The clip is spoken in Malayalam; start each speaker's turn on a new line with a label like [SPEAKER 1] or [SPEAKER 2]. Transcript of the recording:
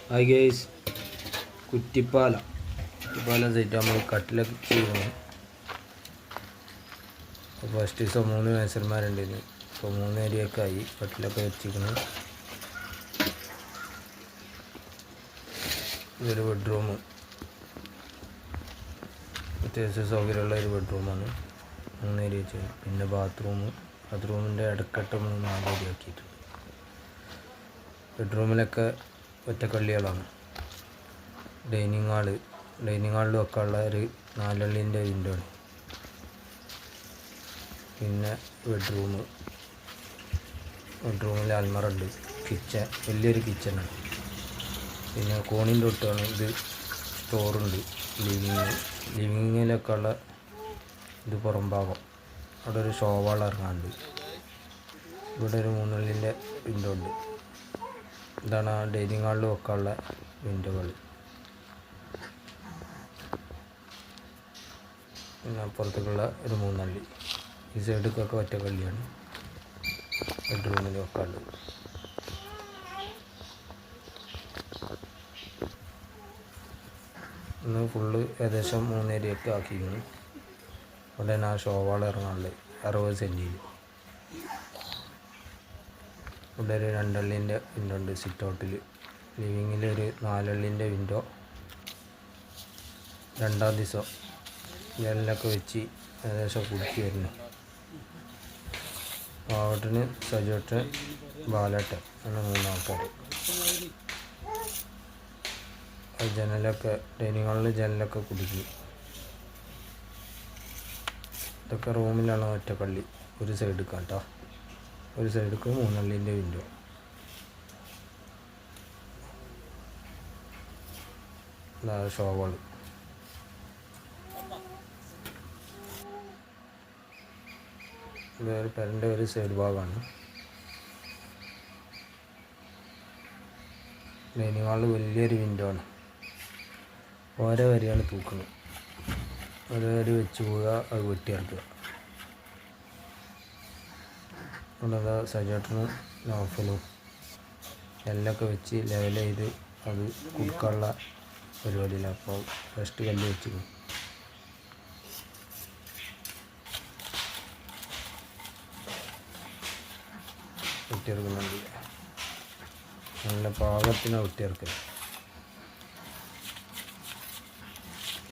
[SPEAKER 1] ഹായ് ഗൈസ്, കുറ്റിപ്പാല സൈറ്റ് നമ്മൾ കട്ടിലൊക്കെ ചെയ്യണം. ഫസ്റ്റ് ദിവസം 3 മേസന്മാരുണ്ടായിരുന്നു. ഇപ്പോൾ 3 ഏരിയൊക്കെ ആയി. കട്ടിലൊക്കെ വെച്ചിരിക്കുന്നു. ഇതൊരു ബെഡ്റൂം, അത്യാവശ്യം സൗകര്യമുള്ള ഒരു ബെഡ്റൂമാണ്. 3 ഏരിയ വെച്ച്. പിന്നെ ബാത്റൂമിൻ്റെ ഇടക്കട്ട് 4 ഏരിയ ആക്കിയിട്ടുണ്ട്. ബെഡ്റൂമിലൊക്കെ ഒറ്റക്കള്ളികളാണ്. ഡൈനിങ് ഹാളിൽ വെക്കാനുള്ള ഒരു 4 അള്ളിൻ്റെ വിൻഡോ ആണ്. പിന്നെ ബെഡ്റൂമിൽ അൽമറ ഉണ്ട്. കിച്ചൺ വലിയൊരു കിച്ചണാണ്. പിന്നെ കോണിൻ്റെ തൊട്ടാണ് ഇത് സ്റ്റോറുണ്ട്. ലിവിങ്ങിലൊക്കെ ഉള്ള ഇത് പുറം ഭാഗം. അവിടെ ഒരു ഷോവാൾ ഇറങ്ങാനുണ്ട്. ഇവിടെ ഒരു 3 അള്ളിൻ്റെ വിൻഡോ ഉണ്ട്. ഇതാണ് ആ ഡൈനിങ് ഹാളിൽ വെക്കാനുള്ള വിൻഡോകൾ. പിന്നെ അപ്പുറത്തേക്കുള്ള ഒരു 3 അള്ളി. ഈ സൈഡിലേക്കൊക്കെ ഒറ്റക്കള്ളിയാണ് ബെഡ്റൂമിൽ വെക്കാനുള്ളത്. ഇന്ന് ഫുള്ള് ഏകദേശം 3 ഏരിയൊക്കെ ആക്കിയിരുന്നു. അവിടെ ആ ഷോവാൾ ഇറങ്ങാനുള്ളത് 60 സെൻറ്റിയിൽ. ഇവിടെ ഒരു 2 അള്ളിൻ്റെ വിൻഡോ ഉണ്ട് സിറ്റ് ഔട്ടിൽ. ലിവിങ്ങിൽ ഒരു 4 അള്ളിൻ്റെ വിൻഡോ. 2ാം ദിവസം ജനലൊക്കെ വെച്ച് ഏകദേശം കുടുക്കി വരുന്നു. പാവട്ടിന് സജോട്ടൻ ബാലേട്ടൻ അങ്ങനെ 3 ആൾക്കാർ. ജനലൊക്കെ ഡൈനിങ് ഹാളിൽ ജനലൊക്കെ കുടുക്കി. ഇതൊക്കെ റൂമിലാണ് ഒറ്റക്കള്ളി. ഒരു സൈഡ് കേട്ടോ, ഒരു സൈഡിലേക്ക് 3 അള്ളിൻ്റെ വിൻഡോ. ഷോവാൾ. ഇത് പെരൻ്റെ ഒരു സൈഡ് ഭാഗമാണ്. ഡൈനിങ് ഹാളിൽ വലിയൊരു വിൻഡോ ആണ്. ഓരോ വരിയാണ് തൂക്കുന്നത്. ഓരോ വരി വെച്ച് പോവുക, അത് വെട്ടിയിറക്കുക. അവിടെ സജേട്ടനും നോഫലും എല്ലൊക്കെ വെച്ച് ലെവൽ ചെയ്ത് അത് കുടുക്കാനുള്ള പരിപാടിയില്ല. അപ്പോൾ ഫസ്റ്റ് കല്ല് വെച്ചിരുന്നു. വെട്ടിയിറക്കുന്നുണ്ട്. നല്ല പാകത്തിന് വെട്ടിയിറക്കൽ.